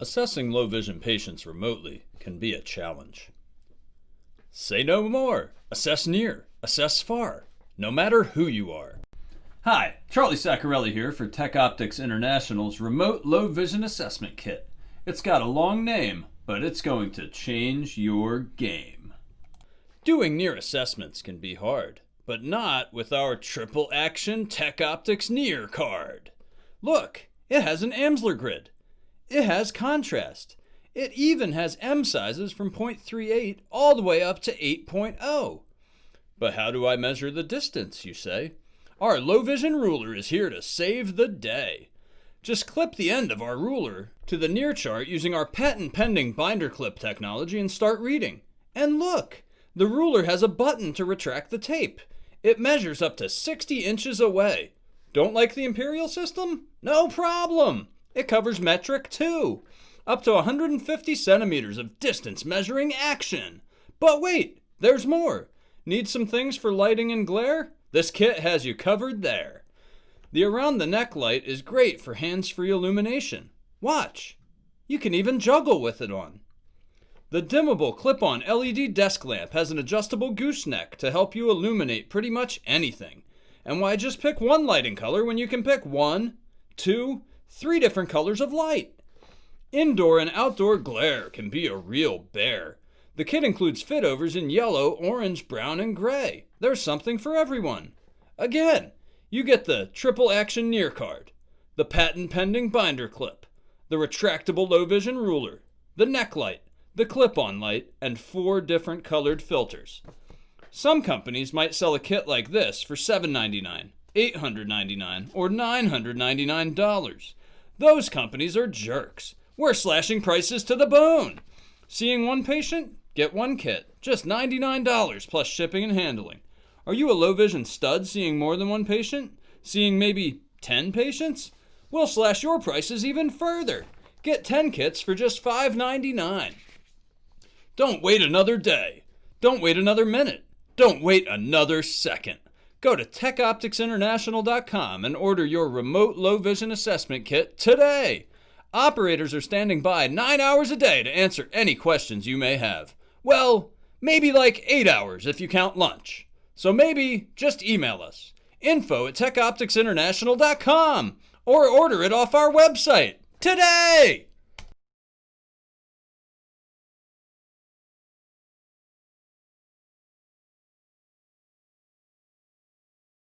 Assessing low vision patients remotely can be a challenge. Say no more. Assess near. Assess far. No matter who you are. Hi, Charlie Saccarelli here for Tech Optics International's Remote Low Vision Assessment Kit. It's got a long name, but it's going to change your game. Doing near assessments can be hard, but not with our triple action Tech Optics Near card. Look, it has an Amsler grid. It has contrast. It even has M sizes from 0.38 all the way up to 8.0. But how do I measure the distance, you say? Our low vision ruler is here to save the day. Just clip the end of our ruler to the near chart using our patent pending binder clip technology and start reading. And look, the ruler has a button to retract the tape. It measures up to 60 inches away. Don't like the imperial system? No problem. It covers metric too. Up to 150 centimeters of distance measuring action. But wait, there's more. Need some things for lighting and glare? This kit has you covered there. The around the neck light is great for hands-free illumination. Watch. You can even juggle with it on. The dimmable clip-on LED desk lamp has an adjustable gooseneck to help you illuminate pretty much anything. And why just pick one lighting color when you can pick 1, 2, 3 different colors of light? Indoor and outdoor glare can be a real bear. The kit includes fit-overs in yellow, orange, brown, and gray. There's something for everyone. Again, you get the triple action near card, the patent pending binder clip, the retractable low vision ruler, the neck light, the clip-on light, and 4 different colored filters. Some companies might sell a kit like this for $799, $899, or $999. Those companies are jerks. We're slashing prices to the bone. Seeing one patient? Get one kit. Just $99 plus shipping and handling. Are you a low vision stud seeing more than one patient? Seeing maybe 10 patients? We'll slash your prices even further. Get 10 kits for just $5.99. Don't wait another day. Don't wait another minute. Don't wait another second. Go to techopticsinternational.com and order your remote low vision assessment kit today. Operators are standing by 9 hours a day to answer any questions you may have. Well, maybe like 8 hours if you count lunch. So maybe just email us, info@techopticsinternational.com, or order it off our website today.